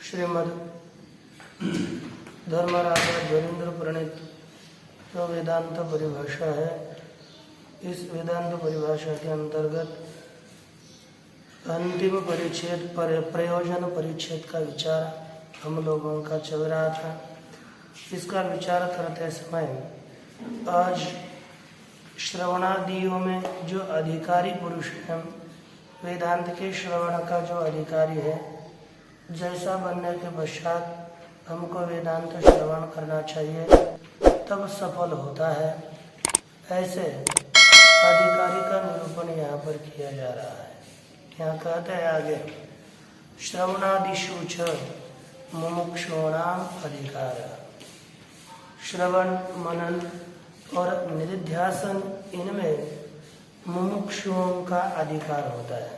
श्रीमद् धर्मराजा ज्वरेंद्र प्रणीत जो वेदांत परिभाषा है, इस वेदांत परिभाषा के अंतर्गत अंतिम परिच्छेद प्रयोजन परिच्छेद का विचार हम लोगों का चल रहा था। इसका विचार करते समय आज श्रवणादियों में जो अधिकारी पुरुष है, वेदांत के श्रवण का जो अधिकारी है, जैसा बनने के पश्चात हमको वेदांत श्रवण करना चाहिए तब सफल होता है, ऐसे अधिकारी का निरूपण यहाँ पर किया जा रहा है। यहाँ कहते हैं आगे, श्रवणादिषु च मुमुक्षूणाम अधिकार। श्रवण, मनन और निधिध्यासन, इनमें मुमुक्षुओं का अधिकार होता है।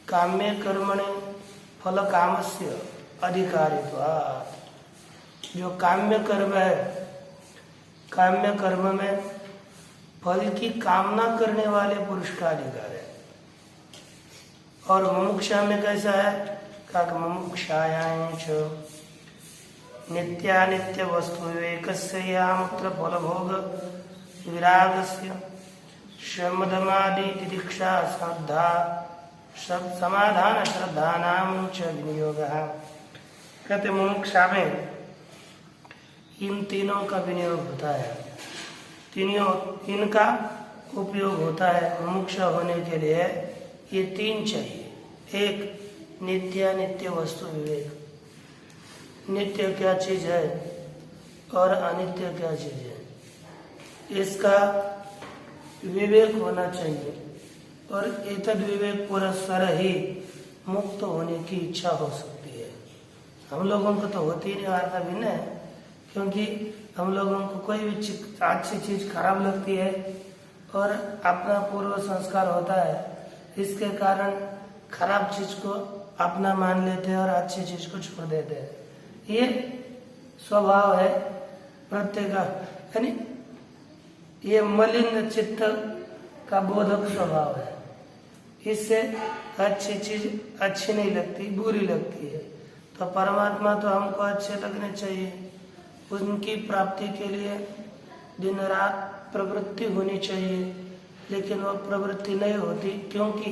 काम्य कर्मणे फल कामस्य अधिकारित्वात्। जो काम्य कर्म है, काम्य कर्म में फल की कामना करने वाले पुरुष का अधिकार है। और मुमुक्षा में कैसा है? का मुमुक्षायां च नित्यानित्य वस्तु विवेकस्य यामुत्र फलभोग विरागस्य शमदमादि तितिक्षा श्रद्धा समाधान श्रद्धानां च विनियोगः। कहते मुमुक्षा में इन तीनों का विनियोग होता है, तीनों इनका उपयोग होता है। मुमुक्षा होने के लिए ये तीन चाहिए। एक, नित्यानित्य वस्तु विवेक, नित्य क्या चीज है और अनित्य क्या चीज है, इसका विवेक होना चाहिए। और एतद विवेक पुरस्सर ही मुक्त होने की इच्छा हो सकती है। हम लोगों को तो होती नहीं, वार्ता भिन्न है, क्योंकि हम लोगों को कोई भी अच्छी चीज खराब लगती है और अपना पूर्व संस्कार होता है, इसके कारण खराब चीज को अपना मान लेते हैं और अच्छी चीज को छोड़ देते हैं। ये स्वभाव है प्रत्येक, यानी ये मलिन चित्त का बोधक स्वभाव है। इससे अच्छी चीज अच्छी नहीं लगती, बुरी लगती है। तो परमात्मा तो हमको अच्छे लगने चाहिए, उनकी प्राप्ति के लिए दिन रात प्रवृत्ति होनी चाहिए, लेकिन वो प्रवृत्ति नहीं होती, क्योंकि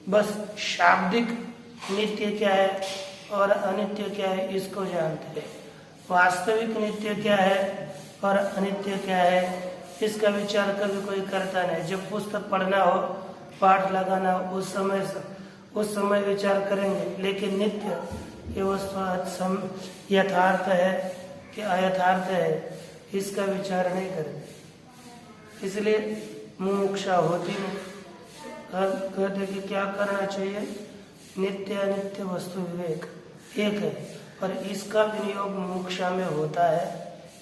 बस शाब्दिक नित्य क्या है और अनित्य क्या है इसको जानते हैं। वास्तविक नित्य क्या है और अनित्य क्या है इसका विचार कभी कोई करता नहीं। जब पुस्तक पढ़ना हो, पाठ लगाना हो, उस समय विचार करेंगे, लेकिन नित्य ये वस्तु यथार्थ है कि अयथार्थ है इसका विचार नहीं करेंगे। इसलिए मुमुक्षा होती नहीं। कहते कि क्या करना चाहिए? नित्य अनित्य वस्तु विवेक एक है, और इसका विनियोग मुमुक्षा में होता है।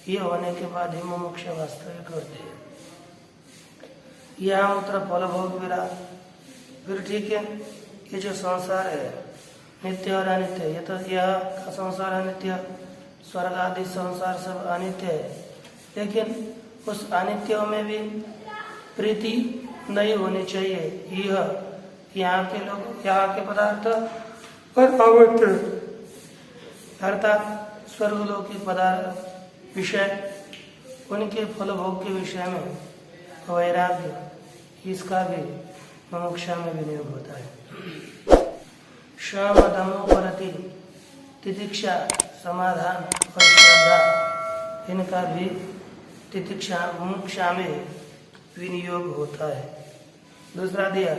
ये होने के बाद ही मुमुक्षा वास्तविक होती है। यह मूत्र फल भोग विराग। फिर ठीक है, ये जो संसार है नित्य और अनित्य, ये तो यह का संसार अनित्य, स्वर्ग आदि संसार सब अनित्य है, लेकिन उस अनित्यों में भी प्रीति नहीं होनी चाहिए। यह यहाँ के लोग, यहाँ के पदार्थ और अवैध अर्थात स्वर्गलोकी पदार्थ विषय, उनके फल भोग के विषय में वैराग्य, इसका भी मुमुक्षा में विनियोग होता है। शम दमो परति तितिक्षा समाधान और श्रद्धा, इनका भी तितिक्षा मुमुक्षा में विनियोग होता है। दूसरा दिया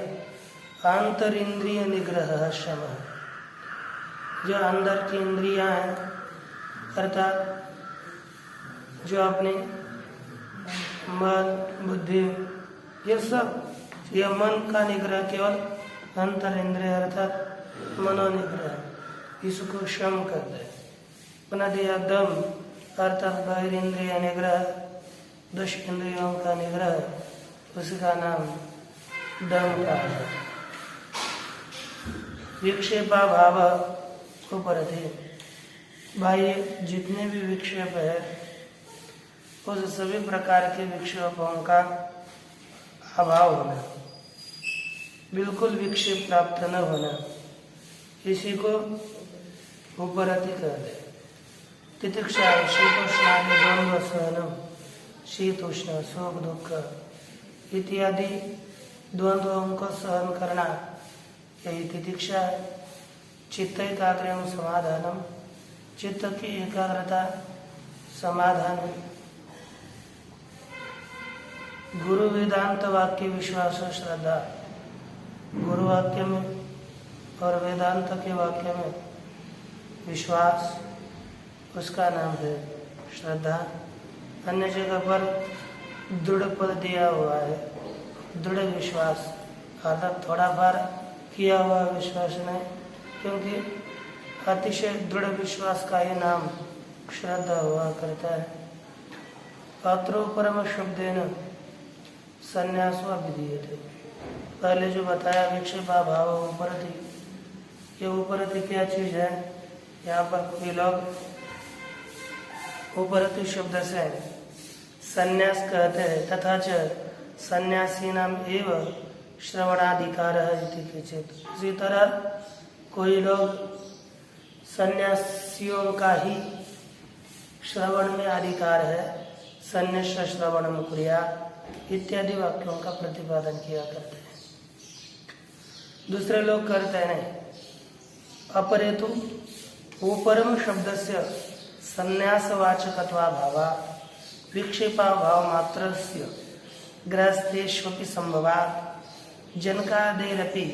अंतर इंद्रिय निग्रह शम। जो अंदर की इंद्रियां हैं, अर्थात जो अपने मन बुद्धि ये सब, यह मन का निग्रह केवल अंतर इंद्रिय अर्थात मनोनिग्रह, इसको शम करते हैं। पुनः दिया दम अर्थात बाहर इंद्रिय निग्रह, 10 इंद्रियों का निग्रह, उसका नाम दम का है। विक्षेपा भाव उपरति, बाह्य जितने भी विक्षेप है उस सभी प्रकार के विक्षेपों का अभाव होना, बिल्कुल विक्षेप प्राप्त न होना, इसी को उपरति कहते हैं। तितिक्षा शीतोष्णादि द्वंद्व सहनम, शीत उष्ण सुख दुख इत्यादि द्वंद्वों को सहन करना, यही तितिक्षा है। चित्त एकाग्र्यम समाधानम, चित्त की एकाग्रता समाधान है। गुरु वेदांत वाक्य विश्वास श्रद्धा, गुरु वाक्य में और वेदांत के वाक्य में विश्वास, उसका नाम है श्रद्धा। अन्य जगह पर दृढ़ पद दिया हुआ है, दृढ़ विश्वास, अर्थात थोड़ा बार किया हुआ विश्वास नहीं, क्योंकि अतिशय दृढ़ विश्वास का ही नाम श्रद्धा हुआ करता है। अत्रो परम शब्देन संन्यासो विधीयते, पहले जो बताया विक्षेपा भाव उपरति, ये उपरति क्या चीज है? यहाँ पर कोई लोग उपरति शब्द से संन्यास कहते हैं, तथा च सन्यासी नाम एवं श्रवणाधिकार है केचित। इसी तरह कोई लोग सन्यासियों का ही श्रवण में अधिकार है, सन्यास श्रवणम कुर्यात् इत्यादि वाक्यों का प्रतिपादन किया करते हैं। दूसरे लोग करते हैं अपरेतु उपरम शब्द से संन्यासवाचकत्वा भावा विक्षेपा भाव मात्रस्य गृहस्थेष्वपि संभवात् जनकादेरपि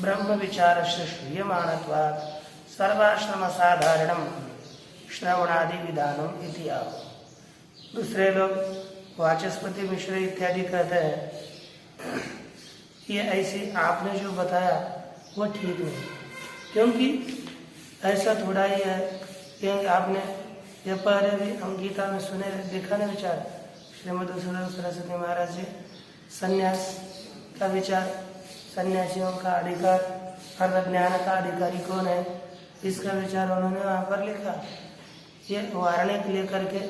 ब्रह्म विचारस्य श्रूयमाणत्वात् सर्वाश्रम साधारणम श्रवणादि विधानम इति आह। दूसरे लोग वाचस्पति मिश्र इत्यादि कहते हैं ये ऐसे आपने जो बताया वो ठीक नहीं, क्योंकि ऐसा थोड़ा ही है। क्योंकि आपने ये पहले भी हम गीता में सुने देखा ना विचार, श्रीमद सरस्वती महाराज जी संन्यास का विचार, सन्यासियों का अधिकार अर्थात ज्ञान का अधिकारी कौन है, इसका विचार उन्होंने वहाँ पर लिखा। ये वारणिक लेकर के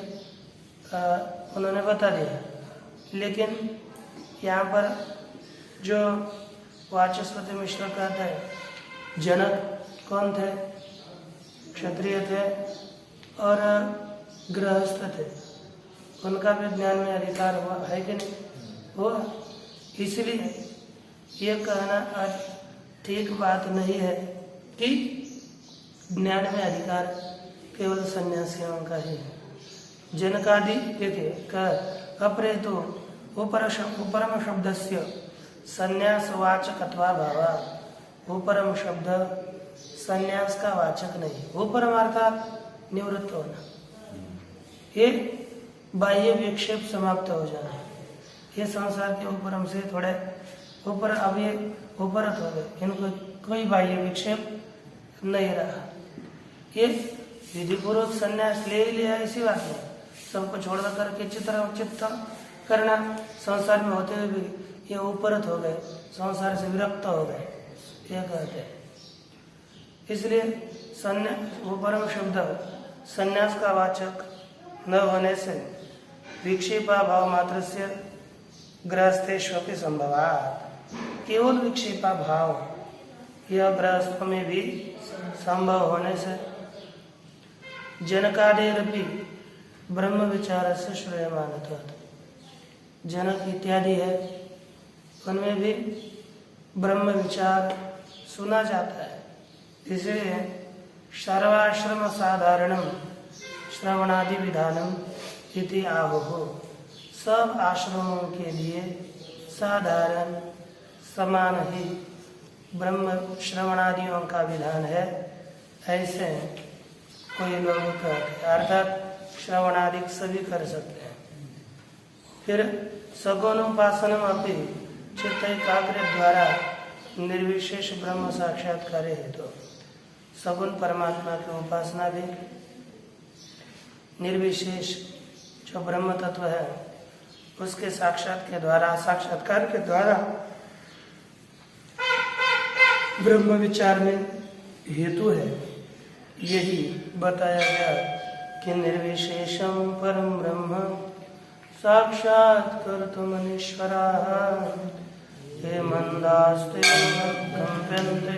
उन्होंने बता दिया। लेकिन यहाँ पर जो वाचस्पति मिश्र कहते हैं, जनक कौन थे? क्षत्रिय थे और गृहस्थ थे, उनका भी ज्ञान में अधिकार हुआ है कि नहीं? हुआ। इसलिए ये कहना ठीक बात नहीं है कि ज्ञान में अधिकार केवल सन्यासियों का ही है। जनकादि देखिए कह अपरेतु उपरम शब्द से संन्यासवाचकत्वा भावा, उपरम शब्द संन्यास का वाचक नहीं, उपरम अर्थात निवृत्त होना, ये बाह्य विक्षेप समाप्त हो जाना, ये संसार के उपरम से थोड़े ऊपर, अब ये उपरत हो गए, इनको कोई बाह्य विक्षेप नहीं रहा। ये विधिपूर्वक संन्यास ले लिया, इसी बात में सबको छोड़ करके चित्त करना, संसार में होते हुए भी ये उपरत हो गए, संसार से विरक्त हो गए, ये कहते हैं। इसलिए उपरम शब्द संन्यास का वाचक न होने से विक्षेपा भाव मात्र से गृहस्थेष्वपि संभवात्, केवल विक्षेपा भाव यह गृहस्थ में भी संभव होने से जनकादेरपि ब्रह्म विचार से श्रूयमाणत्वात्, जनक इत्यादि है उनमें भी ब्रह्म विचार सुना जाता है। इसलिए सर्वाश्रम साधारणम श्रवणादि विधानम इति आहुः, सब आश्रमों के लिए साधारण समान ही ब्रह्म श्रवणादियों का विधान है, ऐसे कोई लोग कहते, अर्थात श्रवणादि सभी कर सकते हैं। फिर सगुणोपासनम अपि चित्त एकाग्र द्वारा निर्विशेष ब्रह्म साक्षात्कार हेतु, सगुण परमात्मा की उपासना भी निर्विशेष जो ब्रह्म तत्व है उसके साक्षात्कार के द्वारा ब्रह्म विचार में हेतु है। यही बताया गया कि निर्विशेषम परम ब्रह्म साक्षात्कर्तुमनीश्वराः ये मन्दास्ते कम्प्यन्ते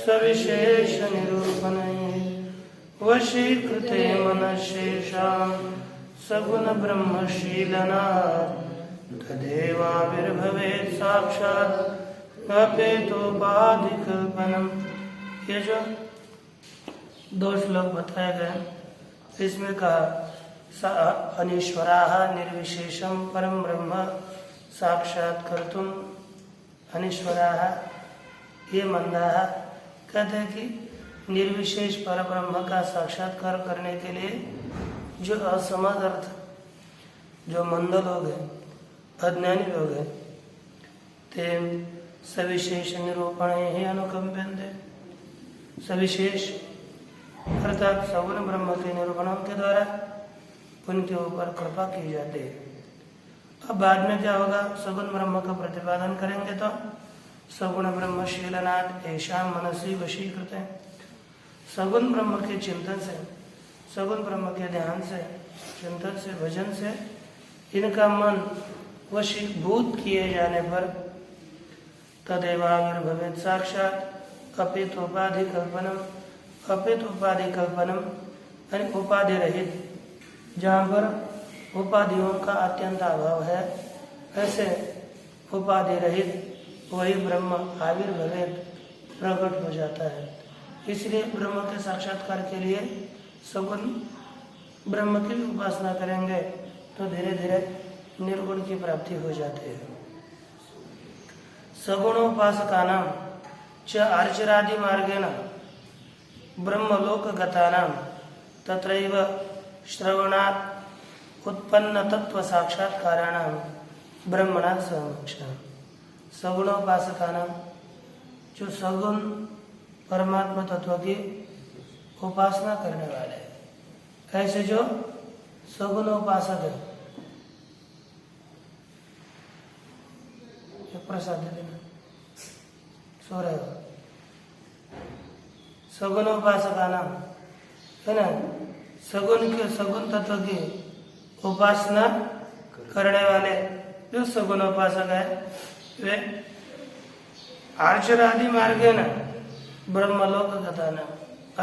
सविशेषनिरूपणैः वशीकृते मनश्शेषां सगुणब्रह्मशीलनात् तदेवाविर्भवेत् साक्षात् अपेतोपाधिकल्पनम्। ये जो 2 श्लोक बताए गए इसमें कहा अनीश्वराः निर्विशेषम परम ब्रह्म साक्षात्कर्तुम अनीश्वराः ये मंदाः कहते हैं कि निर्विशेष पर ब्रह्म का साक्षात्कार करने के लिए जो असमर्थ अर्थ जो मंद लोग हैं अज्ञानी लोग हैं ते सविशेष निरूपण ही अनुकंपन्ते सविशेष अर्थात सगुण ब्रह्म के निरूपणों के द्वारा उनके ऊपर कृपा की जाती है। अब बाद में क्या होगा, सगुण ब्रह्म का प्रतिपादन करेंगे तो सगुण ब्रह्मशीलनाथ ऐसा मनसी वशीकृत है। सगुण ब्रह्म के चिंतन से सगुण ब्रह्म के ध्यान से चिंतन से भजन से इनका मन वशीभूत किए जाने पर तदेवाविर्भवेत् साक्षात अपित उपाधि कल्पनम अपित उपाधि कल्पनम यानी उपाधि रहित जहाँ पर उपाधियों का अत्यंत अभाव है ऐसे उपाधि रहित वही ब्रह्म आविर्भवेत् प्रकट हो जाता है। इसलिए ब्रह्म के साक्षात्कार के लिए सगुण ब्रह्म की उपासना करेंगे तो धीरे धीरे निर्गुण की प्राप्ति हो जाती है। सगुणोपासकानां च अर्चरादि मार्गेण ब्रह्मलोकगतानां तत्रैव श्रवणात् उत्पन्न तत्व साक्षात्काराणां ब्रह्मणा सह मोक्षः। सगुणोपासकानां जो सगुण परमात्मा तत्व की उपासना करने वाले ऐसे जो सगुणोपासक है प्रसाद दे देना सो रहे हो सगुणोपासकानां है ना सगुण तत्व की उपासना करने वाले जो सगुणोपासक है वे अर्चरादि मार्ग है ना ब्रह्मलोक गताना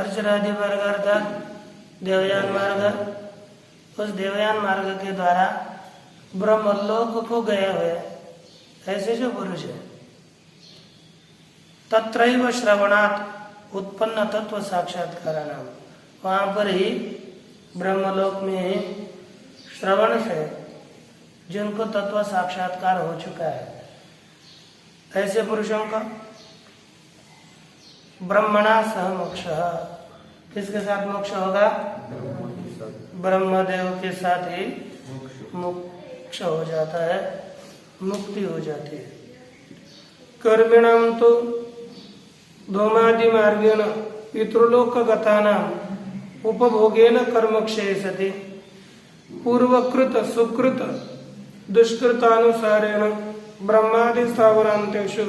अर्चरादि मार्ग अर्थात देवयान मार्ग उस देवयान मार्ग के द्वारा ब्रह्मलोक को गए हुए ऐसे जो पुरुष है तत्रैव श्रवणात् उत्पन्न तत्व साक्षात्काराणाम वहां पर ही ब्रह्मलोक में ही श्रवण से जिनको तत्व साक्षात्कार हो चुका है ऐसे पुरुषों का ब्रह्मणा सह मोक्ष किसके साथ मोक्ष होगा, ब्रह्मदेव के साथ ही मोक्ष हो जाता है, मुक्ति हो जाती है। कर्मिणाम तो धूमादि मार्गेण पितृलोक गतानाम उपभोगेन कर्मक्षय सति पूर्वकृत सुकृत दुष्कृतानुसारेण ब्रह्मादि स्थावरांतेषु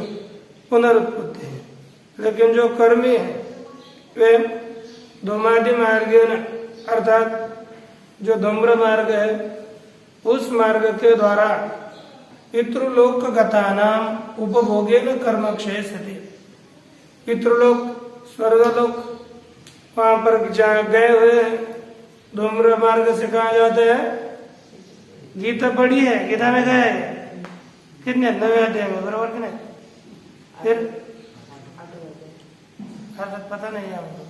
पुनरुत्पत्ति। लेकिन जो कर्मी है वे धूमादि मार्गेण अर्थात जो धूम्र मार्ग है उस मार्ग के द्वारा पितृलोक गतानाम उपभोगेन कर्मक्षय सति पितृलोक स्वर्गलोक वहां पर जहाँ गए हुए धूम्र मार्ग से कहा जाते हैं, गीता पढ़ी है, गीता में गए कितने 9वें अध्याय में बराबर कि नहीं, फिर पता नहीं है हमको,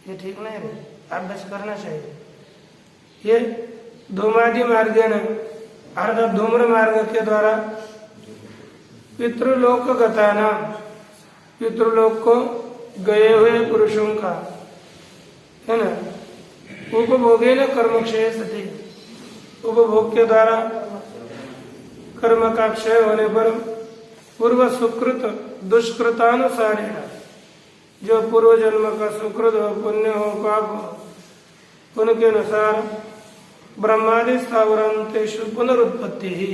ये ठीक नहीं है, अभ्यास करना चाहिए। ये धूमादि मार्ग अर्थात धूम्र मार्ग के द्वारा पितृलोक गताना पितृलोक को गए हुए पुरुषों का है ना उपभोगे न कर्मक्षय सति उपभोग के द्वारा कर्म का क्षय होने पर पूर्व सुकृत दुष्कृतानुसार जो पूर्व जन्म का सुकृत हो पुण्य हो पाप हो उनके अनुसार ब्रह्मादि स्थावरांतेषु पुनरुत्पत्ति ही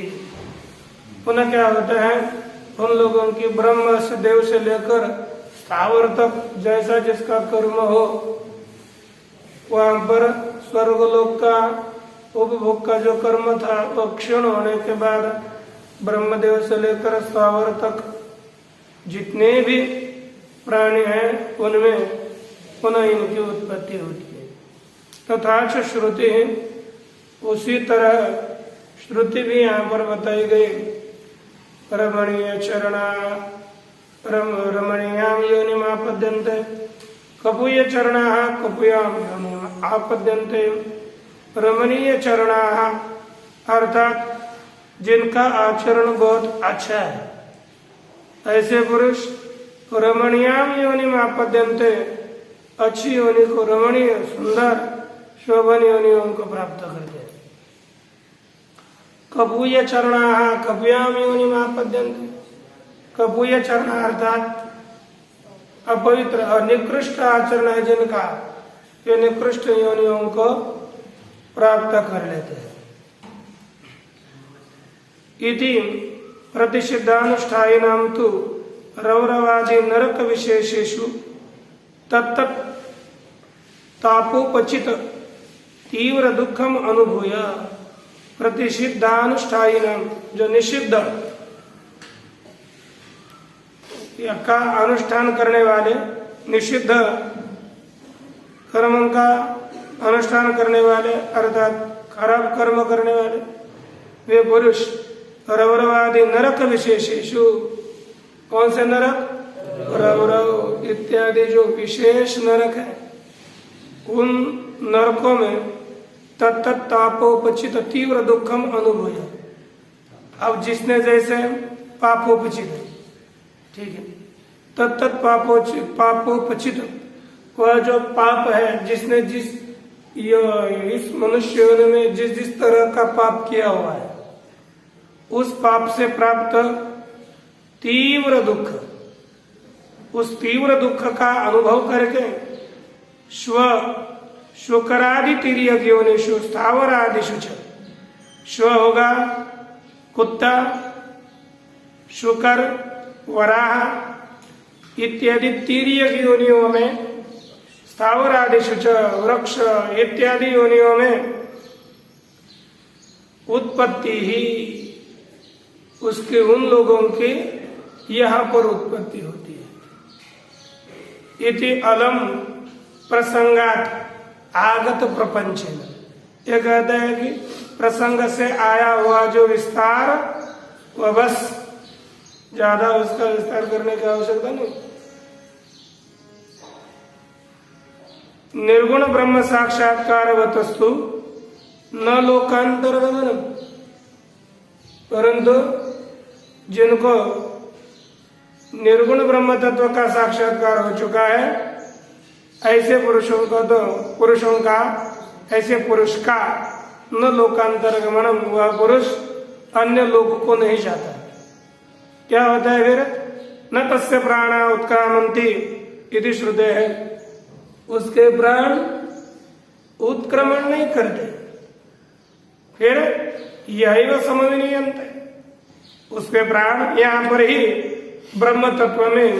पुनः क्या होता है, उन लोगों की ब्रह्म से देव से लेकर स्थावर तक जैसा जिसका कर्म हो वहां पर स्वर्गलोक का उपभोग का जो कर्म था वो क्षीण होने के बाद ब्रह्मदेव से लेकर स्थावर तक जितने भी प्राणी हैं उनमें पुनः इनकी उत्पत्ति होती है। तथा श्रुति, उसी तरह श्रुति भी यहाँ पर बताई गई। रमणीय चरणा रमणीयाम योनिम आपद्यन्ते, कपूय चरणा कपूयाम योनिम आपद्यन्ते। रमणीय चरणा अर्थात जिनका आचरण बहुत अच्छा है, ऐसे पुरुष रमणीयाम योनिम आपद्यन्ते, अच्छी योनि को, रमणीय सुंदर शोभन योनियों को प्राप्त करते हैं। कपूय चरणा कपूयाम योनिम आपद्यन्ते। कपूय चरण अर्थात अपवित्र और निकृष्ट आचरण है जिनका, वे निकृष्ट योनियों को प्राप्त कर लेते हैं। इति प्रतिषिद्धानुष्ठायिनां तु रौरवादि नरक विशेषेषु तत्त तापोपचित तीव्र दुखम अनुभूय। प्रतिषिद्धानुष्ठायिनां, जो निषिद्ध का अनुष्ठान करने वाले, निषिद्ध कर्म का अनुष्ठान करने वाले अर्थात खराब कर्म करने वाले वे पुरुष रौरवादि नरक विशेषेषु, कौन से नरक? रौरव इत्यादि जो विशेष नरक है उन नरकों में तत्त तापोपचित तीव्र दुखम अनुभूय। अब जिसने जैसे पापोपचित, ठीक है, तत्त पापोपचित, वह जो पाप है जिसने इस मनुष्य में जिस जिस तरह का पाप किया हुआ है उस पाप से प्राप्त तीव्र दुख, उस तीव्र दुख का अनुभव करके शुकरादि तिर्यक योनिषु स्थावर आदिषु च, श्व होगा कुत्ता, शुकर, वराह इत्यादि तिर्यक योनियों में, स्थावर आदिषु च वृक्ष इत्यादि योनियों में उत्पत्ति ही, उसके उन लोगों की यहाँ पर उत्पत्ति होती है। इति अलम प्रसंगात आगत प्रपंच, ये कहता है कि प्रसंग से आया हुआ जो विस्तार वह बस, ज्यादा उसका विस्तार करने की आवश्यकता नहीं। निर्गुण ब्रह्म साक्षात्कारवतस्तु न लोकांतर गमनम, परंतु जिनको निर्गुण ब्रह्म तत्व का साक्षात्कार हो चुका है ऐसे पुरुषों का ऐसे पुरुष का न लोकांतर गमनम, वह पुरुष अन्य लोक को नहीं जाता। क्या होता है फिर? न तस्य प्राणा उत्क्रामन्ति इति श्रुते है, उसके प्राण उत्क्रमण नहीं करते। फिर यही वह समझनीयंत, उसके प्राण यहाँ पर ही ब्रह्म तत्व में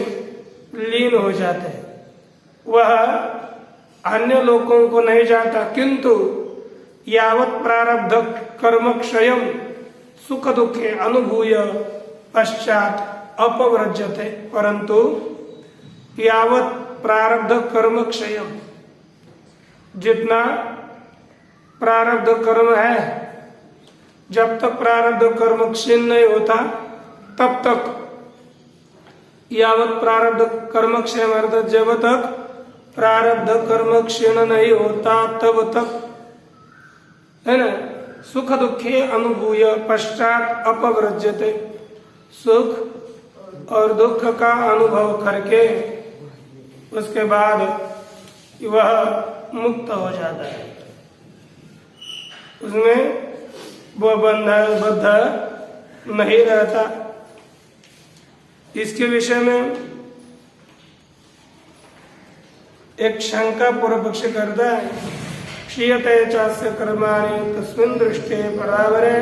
लीन हो जाते हैं, वह अन्य लोकों को नहीं जाता। किंतु यावत प्रारब्ध कर्म क्षयम सुख दुखे अनुभूय पश्चात अपव्रजते, परंतु यावत प्रारब्ध कर्म क्षयम, जितना प्रारब्ध कर्म है, जब तक प्रारब्ध कर्म क्षीण नहीं होता तब तक, यावत प्रारब्ध कर्म क्षय अर्थात जब तक प्रारब्ध कर्म क्षीण नहीं होता तब तक, है ना, सुख दुखे अनुभूय पश्चात अपव्रजते, सुख और दुख का अनुभव करके उसके बाद वह मुक्त हो जाता है, उसमें वो बद्ध नहीं रहता। इसके विषय में एक शंका पूर्व पक्ष करता है, क्षीयते चास्य कर्माणि तस्मिन् दृष्टे परावरे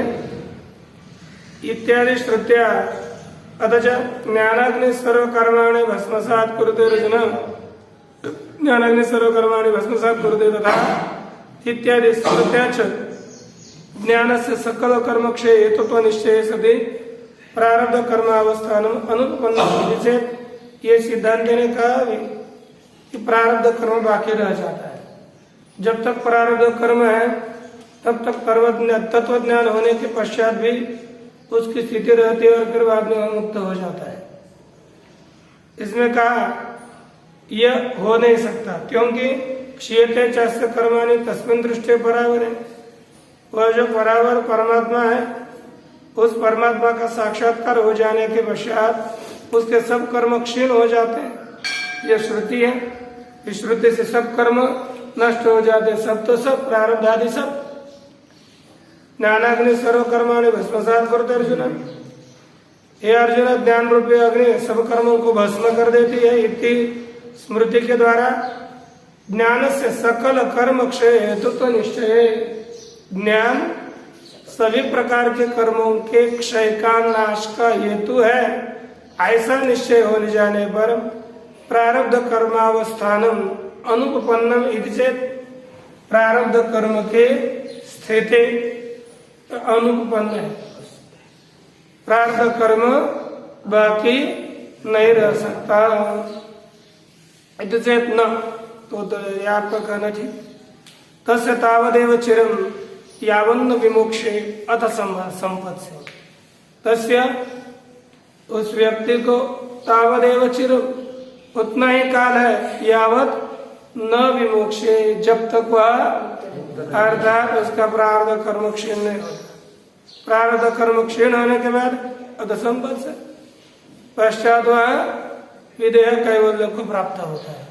इत्यादि श्रुत्या अतच ज्ञानाग्नि सर्वकर्माणि भस्मसात् कुरुते अर्जुन, ज्ञानाग्नि सर्वकर्माणि भस्मसात् कुरुते तथा इत्यादि श्रुत्या च ज्ञान से सकल कर्म क्षय हेतुत्व निश्चय सदी प्रारब्ध कर्मावस्थान अनुपन्न से ये सिद्धांत ने कहा कि प्रारब्ध कर्म बाकी रह जाता है। जब तक प्रारब्ध कर्म है तब तक तत्व ज्ञान होने के पश्चात भी उसकी स्थिति रहती है और फिर बाद में मुक्त हो जाता है। इसमें कहा यह हो नहीं सकता क्योंकि क्षीयते चास्य कर्माणि तस्मिन् दृष्टे परावर है। वह जो परावर परमात्मा है उस परमात्मा का साक्षात्कार हो जाने के पश्चात उसके सब कर्म क्षीण हो जाते हैं। यह श्रुति है। इस श्रुति से सब कर्म नष्ट हो जाते हैं। सब तो सब प्रारब्ध आदि सब। ज्ञानाग्नि सर्व कर्माणि भस्मसात् कुरुते अर्जुन। हे अर्जुन ज्ञान रूपी अग्नि सब कर्मों को भस्म कर देती है। इति स्मृति के द्वारा ज्ञान से सकल कर्म क्षय हेतुत्व निश्चय। ज्ञान सभी प्रकार के कर्मों के क्षय का नाश का हेतु है ऐसा निश्चय हो जाने पर प्रारब्ध कर्मावस्थानम अनुपन्नम इति चेत प्रारब्ध कर्म के स्थिति अनुपन्न है। प्रारब्ध कर्म बाकी नहीं रह सकता। इति चेत न तो यहाँ पर कहना ठीक। तस्य तावदेव चिरम यावन्न विमोक्षे अथ संपत्ति। तस्य उस व्यक्ति को तावदेव चिरम उतना ही काल है यावत न विमोक्षे जब तक वह अर्थात उसका प्रारब्ध कर्म क्षीण नहीं होता। प्रारब्ध कर्म क्षीण होने के बाद अथ संपत्ति पश्चात वह विदेह कैवल्य को प्राप्त होता है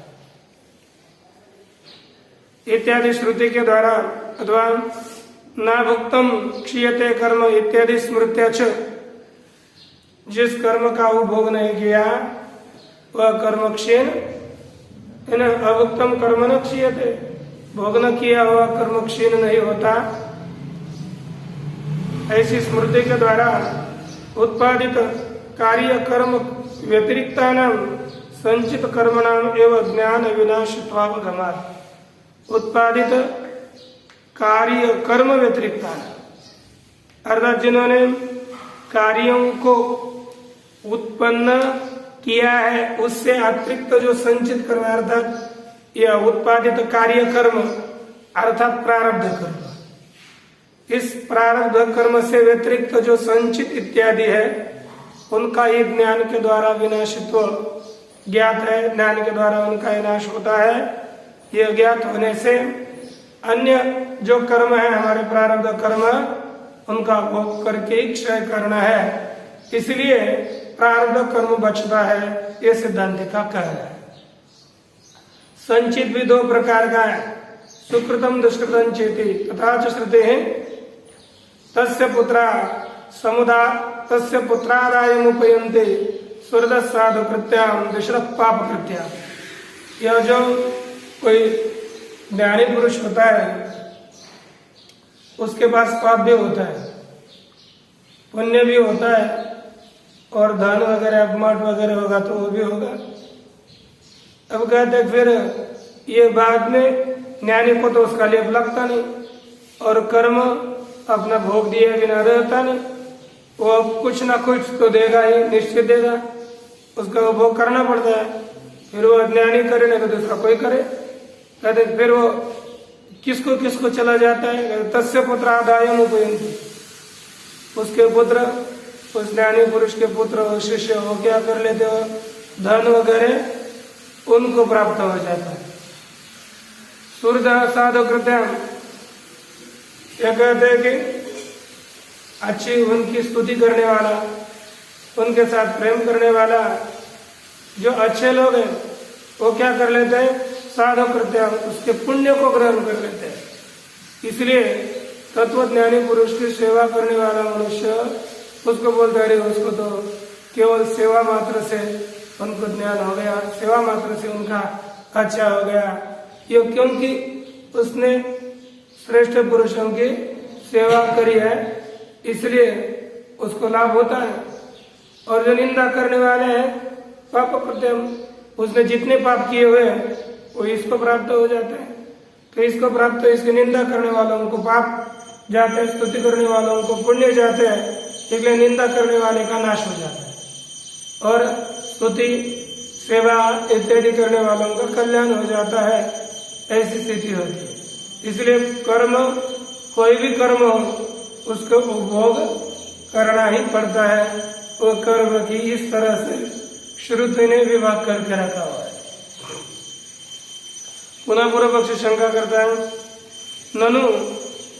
इत्यादि श्रुति के द्वारा अथवा न भुक्तम क्षीयते कर्म इत्यादि स्मृत्याच। जिस कर्म का वो भोग नहीं किया वह कर्म क्षीण है ना। अभुक्तम कर्म न क्षीयते भोग न किया हुआ कर्म क्षीण नहीं होता। ऐसी स्मृति के द्वारा उत्पादित कार्य कर्म व्यतिरिक्ता नाम संचित कर्म नाम एवं ज्ञान विनाशत्वावगमात्। उत्पादित कार्य कर्म व्यतिरिक्ता अर्थात जिन्होंने कार्यों को उत्पन्न किया है उससे अतिरिक्त जो संचित कर्म अर्थात यह उत्पादित कार्य कर्म अर्थात प्रारब्ध कर्म। इस प्रारब्ध कर्म से व्यतिरिक्त जो संचित इत्यादि है उनका ही ज्ञान के द्वारा विनाशित्व ज्ञात है। ज्ञान के द्वारा उनका विनाश होता है। यह ज्ञात होने से अन्य जो कर्म है हमारे प्रारब्ध कर्म उनका भोग करके क्षय करना है। इसलिए प्रारब्ध कर्म बचता है। ये सिद्धांत का कहना है। संचित भी दो प्रकार का है सुकृतम दुष्कृतम चेति तथा च श्रुते है तस्य पुत्रा समुदा तस्य पुत्रादाय उपयन्ते सुहृद साधु कृत्याम विश्रप पाप कृत्या। यह जो कोई ज्ञानी पुरुष होता है उसके पास पाप भी होता है पुण्य भी होता है और धन वगैरह अपमाट वगैरह होगा तो वो भी होगा। अब कहते फिर ये बाद में ज्ञानी को तो उसका लेप लगता नहीं और कर्म अपना भोग दिए बिना रहता नहीं। वो कुछ ना कुछ तो देगा ही निश्चित देगा उसका वो भोग करना पड़ता है। फिर वो ज्ञानी करे नहीं तो दूसरा कोई करे। कहते फिर वो किसको किसको चला जाता है तस्य पुत्र आदायम उपयन्ति। उसके पुत्र उस ज्ञानी पुरुष के पुत्र शिष्य वो क्या कर लेते हो धन वगैरह उनको प्राप्त हो जाता है। सुहृद साधु कृत्याम क्या कहते हैं कि अच्छी उनकी स्तुति करने वाला उनके साथ प्रेम करने वाला जो अच्छे लोग हैं वो क्या कर लेते हैं साधु कृत्याम उसके पुण्य को ग्रहण कर लेते हैं। इसलिए तत्वज्ञानी पुरुष की सेवा करने वाला मनुष्य उसको बोलते अरे उसको तो केवल सेवा मात्र से उनको ज्ञान हो गया सेवा मात्र से उनका अच्छा हो गया। ये क्योंकि उसने श्रेष्ठ पुरुषों की सेवा करी है इसलिए उसको लाभ होता है। और जो निंदा करने वाले हैं पाप कृत्यम उसने जितने पाप किए हुए हैं वो इसको प्राप्त हो जाते हैं। तो इसको प्राप्त इसकी निंदा करने वालों को पाप जाते हैं, स्तुति करने वालों को पुण्य जाते हैं, इसलिए निंदा करने वाले का नाश हो जाता है और स्तुति सेवा इत्यादि करने वालों का कल्याण हो जाता है। ऐसी स्थिति होती है। इसलिए कर्म, कोई भी कर्म हो उसको उपभोग करना ही पड़ता है। वो कर्म की इस तरह से श्रुति ने विभाग करके रखा हुआ है। पुनः पूर्व पक्ष शंका करता है, ननु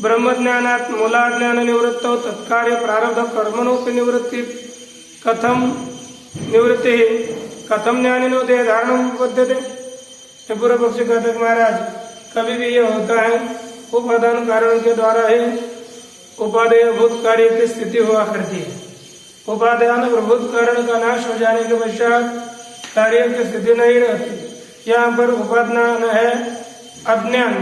ब्रह्मज्ञानात् मूलाज्ञान निवृत्तौ तत्कार्य प्रारब्ध कर्मणोपि निवृत्ति कथम निवृत्ति कथम ज्ञानिनो देह धारण पद्धति। पूर्व पक्ष कहते हैं महाराज, कभी भी ये होता है उपादान कारण के द्वारा ही उपादेय भूत कार्य की स्थिति हुआ करती है। उपादान प्रभुत कारण का नाश हो जाने के पश्चात कार्य की स्थिति नहीं रहती। यहाँ पर उपादान है अज्ञान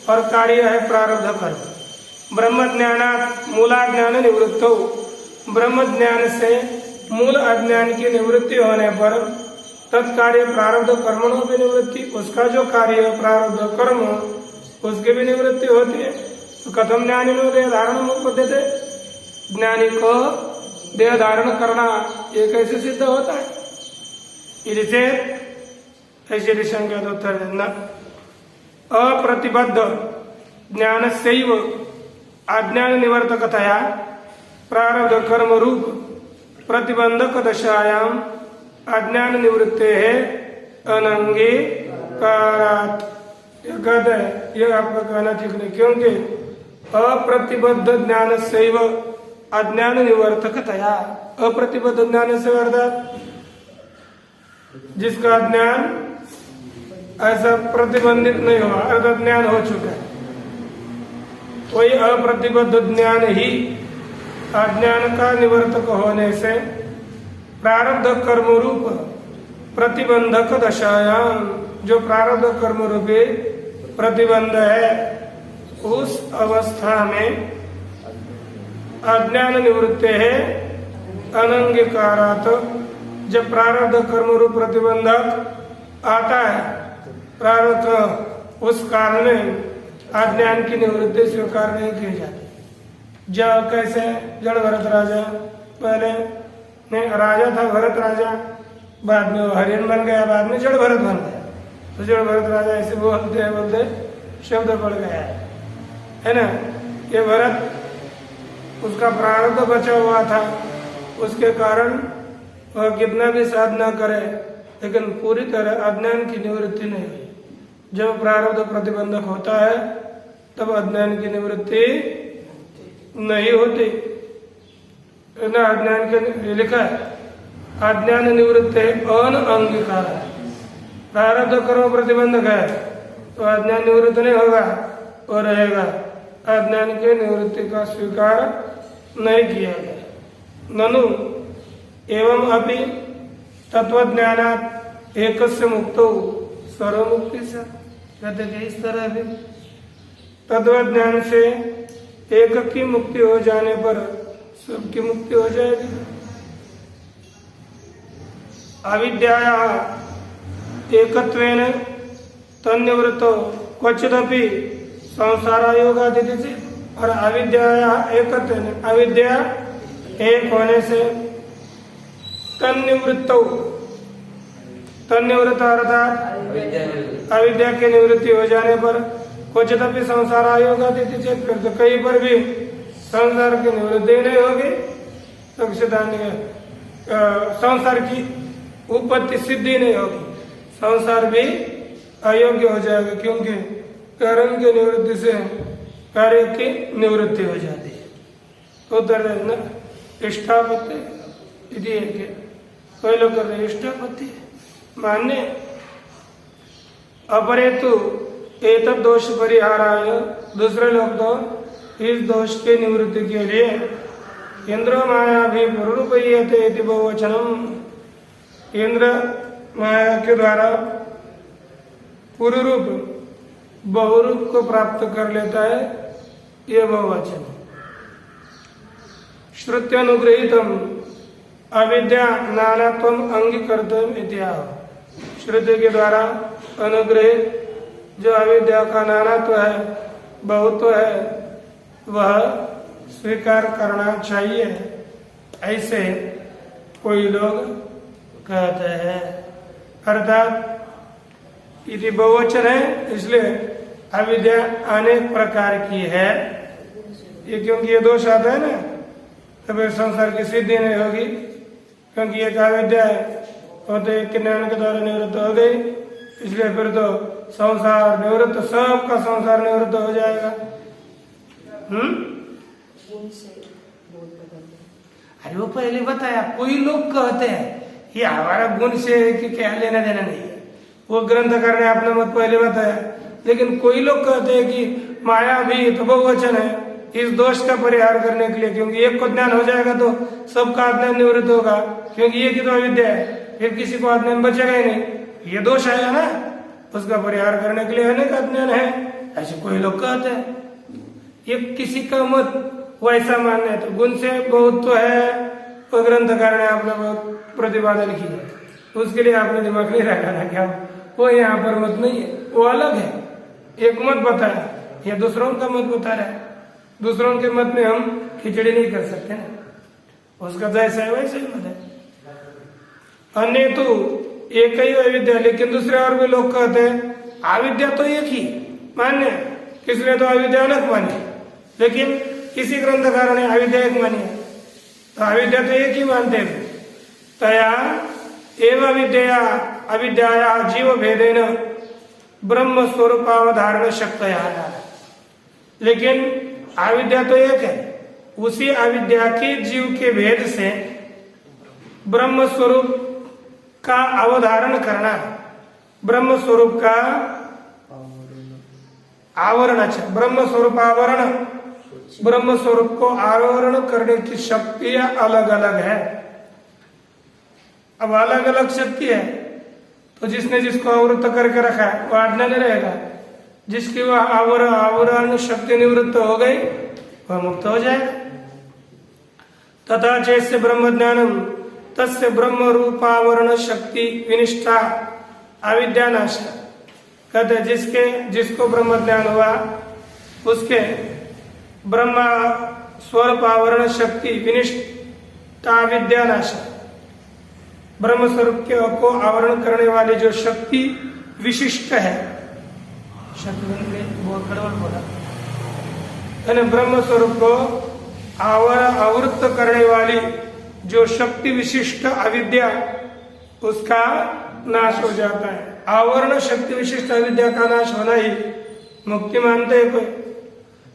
और कार्य है प्रारब्ध कर्म। ब्रह्म ज्ञानात् मूलाज्ञान निवृत्तो, ब्रह्म ज्ञान से मूल अज्ञान की निवृत्ति होने पर तत्कार्य प्रारब्ध कर्मणों की निवृत्ति, उसका जो कार्य प्रारब्ध कर्म उसकी भी निवृत्ति होती है। तो कथम ज्ञानी नो देह धारण पद्धति, ज्ञानी को देह धारण करना ये कैसे सिद्ध होता है? इसे ऐसे शंका का उत्तर देना, अप्रतिबद्ध ज्ञान सैव अज्ञान निवर्तकतया प्रारब्ध कर्म रूप प्रतिबंधक दशायाम अज्ञान निवृत्ते है अनंगे कारात। कहते हैं ये आपका कहना ठीक नहीं, क्योंकि अप्रतिबद्ध ज्ञान सैव अज्ञान निवर्तकतया, अप्रतिबद्ध ज्ञान से अर्थात जिसका ज्ञान ऐसा प्रतिबंधित नहीं हुआ, अर्थात ज्ञान हो चुका है, कोई अप्रतिबद्ध ज्ञान ही अज्ञान का निवर्तक होने से प्रारब्ध कर्म रूप प्रतिबंधक दशायाम, जो प्रारब्ध कर्म रूपी प्रतिबंध है उस अवस्था में अज्ञान निवृत्ति है अनंगीकारात। जब प्रारब्ध कर्म रूप प्रतिबंधक आता है प्रारब्ध, उस काल में अज्ञान की निवृत्ति स्वीकार नहीं की जाती। जब कैसे जड़ भरत राजा, पहले नहीं राजा था भरत राजा, बाद में हरियन बन गया, बाद में जड़ भरत बन गया। तो जड़ भरत राजा ऐसे बोलते बोलते शब्द पड़ गया है ना। ये भरत उसका प्रारब्ध बचा हुआ था, उसके कारण वह कितना भी साधना करे लेकिन पूरी तरह अज्ञान की निवृत्ति नहीं हुई। जब प्रारब्ध प्रतिबंधक होता है तब अज्ञान की निवृत्ति नहीं होती ना। अज्ञान के लिखा है अज्ञान निवृत्ति अनअंगीकार, प्रारब्ध कर्म प्रतिबंधक है तो अज्ञान निवृत्त नहीं होगा और रहेगा। अज्ञान के निवृत्ति का स्वीकार नहीं किया गया। ननु एवं अपि तत्वज्ञानात् एकस्य मुक्तो सर्वमुक्ति से, कहते कि इस तरह भी तत्वज्ञान से एक की मुक्ति हो जाने पर सबकी मुक्ति हो जाएगी। अविद्याया एकत्वेन तन्निवृत्तो क्वचिदपि संसारायोगादिति से, और अविद्याया एकत्वेन, अविद्या एक होने से तन्निवृत्तो, तन्निवृत्त अर्थात अविद्या की निवृत्ति हो जाने पर क्वचिदपि संसारायोगादिति से, फिर तो कहीं पर भी संसार की निवृत्ति नहीं होगी। तो संसार की उत्पत्ति सिद्धि नहीं होगी, संसार भी अयोग्य हो जाएगा, क्योंकि कर्म की निवृत्ति से कार्य की निवृत्ति हो जाती है। उधर न इष्टापत्ति कोई लोग कर रहे इष्टापत्ति मान्य, अपरे तो एतद दोष परिहाराय, दूसरे लोग तो इस दोष के निवृत्ति के लिए इंद्र माया भी पुरुरूपयते इति बहुवचनम, इंद्र माया के द्वारा पुरुरूप बहुरूप को प्राप्त कर लेता है, ये बहुवचन। श्रुत्यनुगृहीतम अविद्या नानात्वम अंगीकर्तव्यम इत्याह, श्रुति के द्वारा अनुग्रहित जो अविद्या का नानात्व है, बहुत्व है, वह स्वीकार करना चाहिए। ऐसे कोई लोग कहते हैं। अर्थात यदि बहुवचन है इसलिए अविद्या अनेक प्रकार की है। ये क्योंकि ये दोष आता है ना, तब संसार की सिद्धि नहीं होगी, क्योंकि एक अविद्या है और तो एक ज्ञान के द्वारा निवृत्त हो गई, इसलिए फिर तो संसार निवृत्त, सबका संसार निवृत्त हो जाएगा। अरे वो पहले बताया, कोई लोग कहते हैं ये हमारा गुण से कि क्या लेना देना नहीं है, वो ग्रंथकार ने अपना मत पहले बताया। लेकिन कोई लोग कहते हैं कि माया भी तो बहुवचन है इस दोष का परिहार करने के लिए, क्योंकि एक को ज्ञान हो जाएगा तो सबका अज्ञान निवृत्त होगा, क्योंकि ये की तो अविद्या है, फिर किसी को अज्ञान बचेगा ही नहीं, ये दोष आएगा ना, उसका परिहार करने के लिए अनेक अज्ञान है, ऐसे कोई लोग कहते हैं। ये किसी का मत वैसा मानना है तो गुण से बहुत तो है, तो ग्रंथकार ने अपना बहुत प्रतिपादन किया, उसके लिए आपने दिमाग नहीं रखा क्या, वो यहाँ पर मत नहीं है, वो अलग है। एक मत बताया, ये दूसरों का मत बता रहा है, दूसरों के मत में हम खिचड़ी नहीं कर सकते ना, उसका जैसा है वैसे ही मत है। अन्य तो एक ही अविद्या, लेकिन दूसरे और भी लोग कहते हैं अविद्या तो एक ही मान्य, किसने तो अविद्या अलग मानी, लेकिन किसी ग्रंथकार ने अविद्या एक मानी है, तो अविद्या तो एक ही मानते हैं। तया एवं अविद्या अविद्या जीव भेदेन ब्रह्म स्वरूपावधारण शक्तया, लेकिन अविद्या तो एक है, उसी अविद्या के जीव के भेद से ब्रह्म स्वरूप का अवधारण करना, ब्रह्म स्वरूप का आवरण, अच्छा ब्रह्म स्वरूप आवरण, ब्रह्म स्वरूप को आवरण करने की शक्तियां अलग अलग है। अब अलग अलग शक्ति है तो जिसने जिसको आवृत करके रखा है वो आज्ञा नहीं रहेगा, जिसकी वह आवरण शक्ति निवृत्त हो गई वह मुक्त हो जाएगा। तथा जैसे ब्रह्म ज्ञानम तस्य ब्रह्म रूपावरण शक्ति विनिष्ठा अविद्या नाश, कहते जिसको ब्रह्म ज्ञान हुआ उसके ब्रह्म स्वरूप आवरण शक्ति विनिष्ठा विद्या नाश, ब्रह्म स्वरूप को आवरण करने वाली जो शक्ति विशिष्ट है, शक्ति बहुत गड़बड़ बोला, ब्रह्म स्वरूप को आवृत्त करने वाली जो शक्ति विशिष्ट अविद्या, उसका नाश हो जाता है। आवरण शक्ति विशिष्ट अविद्या का नाश होना ही मुक्ति मानते हैं कोई,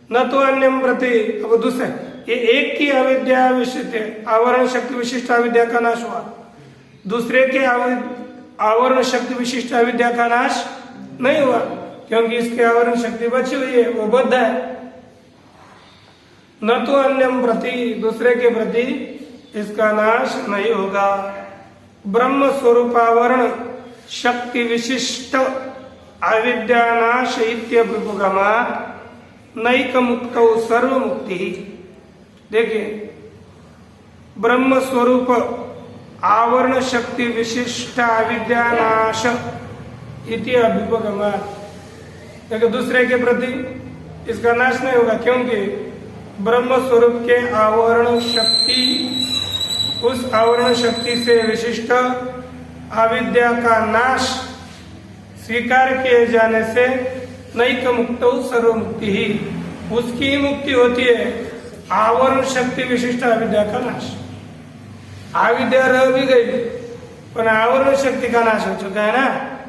न तो अन्य प्रति। अब दूसरे ये एक की अविद्या विशिष्ट आवरण शक्ति विशिष्ट अविद्या का नाश हुआ, दूसरे के आवरण शक्ति विशिष्ट अविद्या का नाश नहीं हुआ, क्योंकि इसकी आवरण शक्ति बची हुई है, वो बद्ध है। न तो अन्य प्रति, दूसरे के प्रति इसका नाश नहीं होगा। ब्रह्म स्वरूपावरण शक्ति विशिष्ट अविद्या नाश इत्यभिपुगमात् नैक मुक्त सर्व मुक्ति। देखिए, ब्रह्म स्वरूप आवरण शक्ति विशिष्ट अविद्या नाश इति अभिपगमात्, लेकिन दूसरे के प्रति इसका नाश नहीं होगा, क्योंकि ब्रह्म स्वरूप के आवरण शक्ति, उस आवरण शक्ति से विशिष्ट अविद्या का नाश स्वीकार किए जाने से नैक मुक्त सर्व मुक्ति ही, उसकी ही मुक्ति होती है, आवरण शक्ति विशिष्ट अविद्या का नाश। अविद्या रह भी गई पर आवरण शक्ति का नाश हो चुका है ना,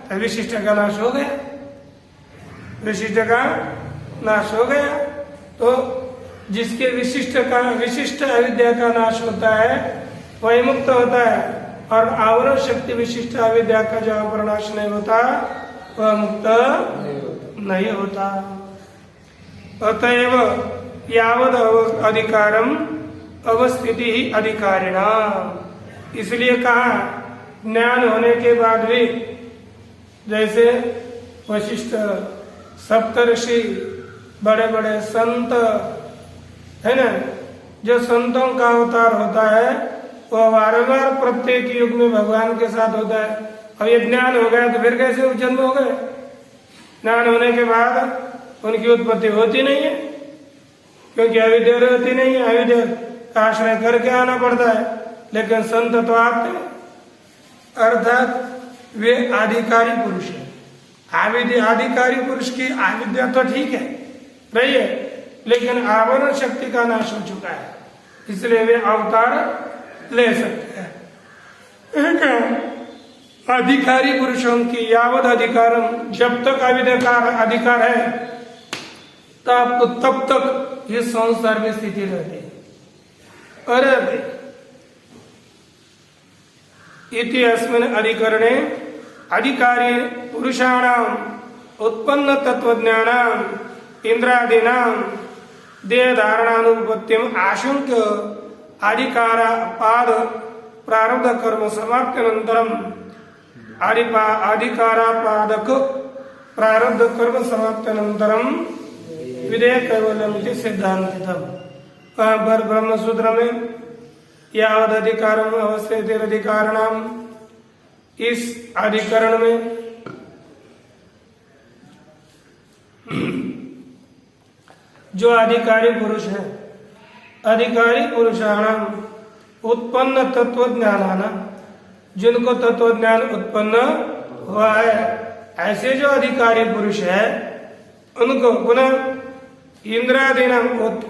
तो विशिष्ट का नाश हो गया, विशिष्ट का नाश हो गया। तो जिसके विशिष्ट अविद्या का नाश होता है वही मुक्त होता है, और आवरण शक्ति विशिष्ट अविद्या का जहाँ पर नाश नहीं होता वह मुक्त नहीं होता। अतएव यावद अधिकारम अवस्थिति ही अधिकारिणा, इसलिए कहा ज्ञान होने के बाद भी, जैसे वशिष्ठ सप्तऋषि बड़े बड़े संत है ना, जो संतों का अवतार होता है वह बार प्रत्येक युग में भगवान के साथ होता है। अब ये ज्ञान हो गया तो फिर कैसे जन्म हो गए? ज्ञान होने के बाद उनकी उत्पत्ति होती नहीं है, क्योंकि अविद्या रहती नहीं है, अविद्या का आश्रय करके आना पड़ता है। लेकिन संत तो आते हैं, अर्थात वे आधिकारी पुरुष है। आधिकारी पुरुष की अविद्या तो ठीक है रही है, लेकिन आवरण शक्ति का नाश हो चुका है, इसलिए वे अवतार ले सकते हैं। अधिकारी पुरुषों की यावत अधिकारम, जब तक अविद्या का अधिकार है तब तक इस संसार में स्थिति रहती है। अरे इति अस्मिन् अधिकरणे अधिकारी पुरुषाणाम् उत्पन्न तत्वज्ञानाम् इंद्रादीनाम् देहधारणानुपत्तिम् आशंक्य अधिकारापाद प्रारब्ध कर्म समाप्त्यनन्तरम् अधिकारापादक प्रारब्ध कर्म समाप्त्यनन्तरम् विधेय कैवल्यम इति सिद्धांतितम्। वहाँ पर ब्रह्मसूत्र में यावद अधिकारम अवस्थित अधिकारणम, इस अधिकरण में जो अधिकारी पुरुष है, अधिकारी पुरुषाणाम उत्पन्न तत्व ज्ञानाना, जिनको तत्व ज्ञान उत्पन्न हुआ है, ऐसे जो अधिकारी पुरुष है उनको पुनः इंद्रादीना,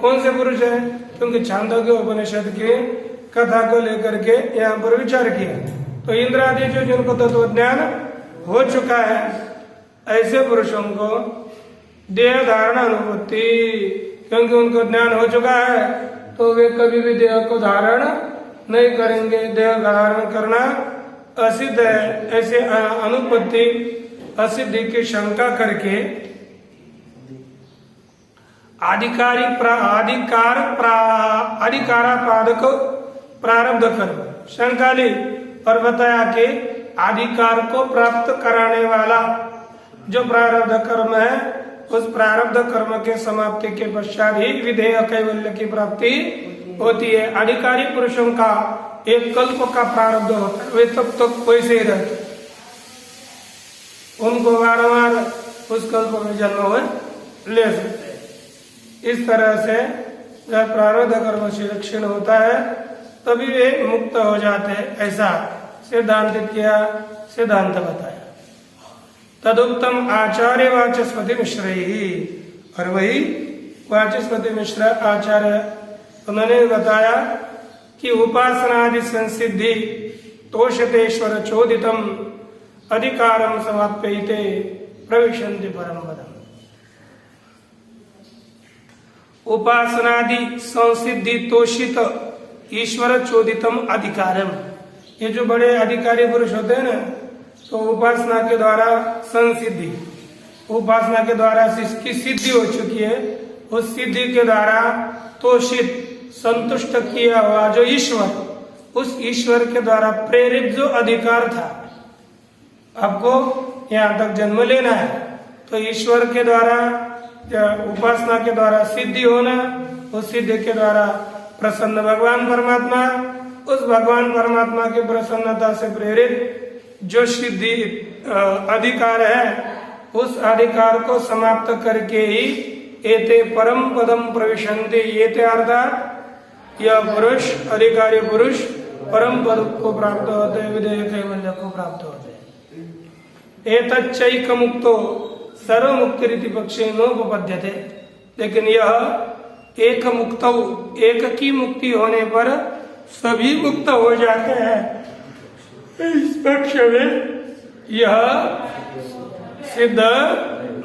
कौन से पुरुष है? क्योंकि छांदोग्य उपनिषद की कथा को लेकर के यहाँ पर विचार किया, तो इंद्रादि जो जिनको तत्व ज्ञान हो चुका है, ऐसे पुरुषों को देह धारण अनुभूति, क्योंकि उनको ज्ञान हो चुका है तो वे कभी भी देह को धारण नहीं करेंगे। देह धारण करना असिद्ध है, ऐसे अनुपत्ति असिद्धि की शंका करके अधिकारापादक प्रारब्ध कर्म शंका ली और बताया कि अधिकार को प्राप्त कराने वाला जो प्रारब्ध कर्म है, उस प्रारब्ध कर्म के समाप्ति के पश्चात ही विधेय कैवल्य की प्राप्ति होती है। अधिकारी पुरुषों का एक कल्प का प्रारब्ध होता है, वे तब तक वैसे ही रहते, उनको बारंबार उस कल्प में जन्म हुए ले सकते हैं। इस तरह से जब प्रारब्ध कर्म से क्षीण होता है तभी वे मुक्त हो जाते हैं, ऐसा सिद्धांत किया, सिद्धांत बताया। तदुक्तम आचार्य वाचस्पति मिश्र ही, और वही वाचस्पति मिश्र आचार्य उन्होंने बताया कि उपासनादि संसिद्धि तोषतेश्वर चोदितम अधिकारम समाप्यते प्रविशन्ति परम पदम। उपासनादि संसिद्धि तोषित ईश्वर चोदितम अधिकारम, ये जो बड़े अधिकारी पुरुष होते हैं ना, तो उपासना के द्वारा संसिद्धि, उपासना के द्वारा जिसकी सिद्धि हो चुकी है, उस सिद्धि के द्वारा तोषित संतुष्ट किया हुआ जो ईश्वर, उस ईश्वर के द्वारा प्रेरित जो अधिकार था, आपको यहाँ तक जन्म लेना है, तो ईश्वर के द्वारा उपासना के द्वारा सिद्धि होना, उस सिद्धि के द्वारा प्रसन्न भगवान परमात्मा, उस भगवान परमात्मा की प्रसन्नता से प्रेरित जो सिद्धि अधिकार है, उस अधिकार को समाप्त करके ही एते परम पदम प्रविशन्ति, एते अर्थात यह पुरुष, अधिकारी पुरुष परम पद को प्राप्त होते हैं, विधेय कैवल्य को प्राप्त होते हैं। एतच्चैक मुक्तो सर्व मुक्ति रीति पक्षे नोपपद्यते, लेकिन यह एक मुक्त, एक की मुक्ति होने पर सभी मुक्त हो जाते हैं, इस पक्ष में यह सिद्ध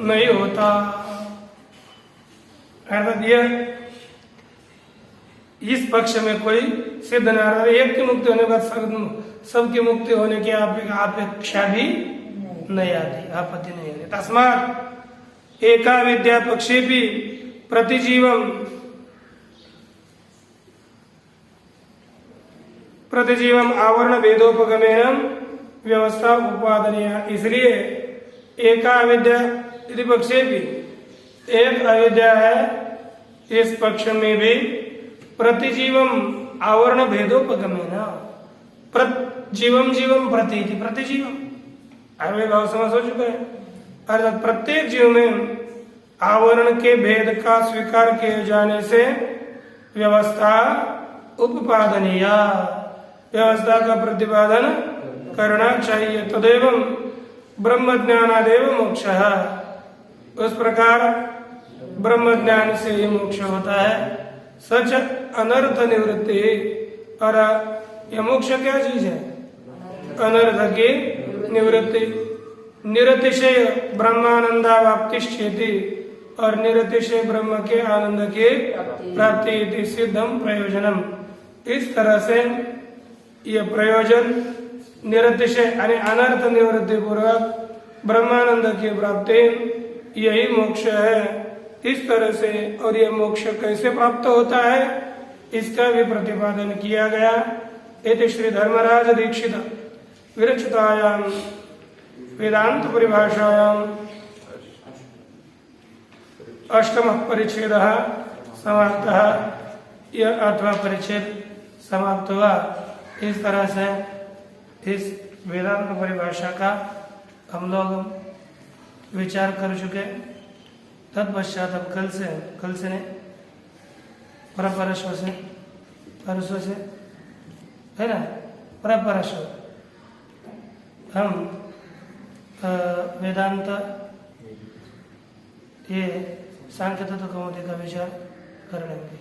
नहीं होता। अर्थात यह इस पक्ष में कोई सिद्ध नहीं होता। एक की मुक्ति होने पर सबकी मुक्ति होने की अपेक्षा भी नहीं आती, आपत्ति नहीं आती। तस्मात् एका विद्या पक्षे भी प्रतिजीवम आवरण भेदोपगमेन व्यवस्था उपादनीय, इसलिए एका अविद्या यदि पक्षे भी, एक अविद्या है, इस पक्ष में भी प्रतिजीवम आवरण भेदोपगमेन, जीवम जीवम प्रतीति, प्रतिजीवम अव्यय भाव समझ हो चुका है, अर्थात प्रत्येक जीव में आवरण के भेद का स्वीकार किए जाने से व्यवस्था उपपादनीय, व्यवस्था का प्रतिपादन करना चाहिए। तदेव ब्रह्म ज्ञानादेव मोक्ष, उस प्रकार ब्रह्म ज्ञान से ही मोक्ष होता है। सच अनर्थ निवृत्ति, और यह मोक्ष क्या चीज है? अनर्थ की निवृत्ति। निरतिशय ब्रह्मानंदावाप्तिश्चेति, और निरतिशय ब्रह्म के आनंद की प्राप्ति इति सिद्धम प्रयोजनम। इस तरह से यह प्रयोजन निरतिशय यानी अनर्थ निवृत्ति पूर्वक ब्रह्मानंद की प्राप्ति, यही मोक्ष है। इस तरह से, और यह मोक्ष कैसे प्राप्त होता है इसका भी प्रतिपादन किया गया। इति श्री धर्मराज दीक्षित विरचितायाम वेदांत परिभाषायाम अष्टम परिच्छेद समाप्त। यह 8वां परिच्छेद समाप्त हुआ। इस तरह से इस वेदांत परिभाषा का हम लोग विचार कर चुके। तत्पश्चात अब कल से नहीं, परस्पर से, परसों से, है ना, परस्पर हम वेदांत ये सांख्य तत्व कौमुदी का विचार कर लेंगे।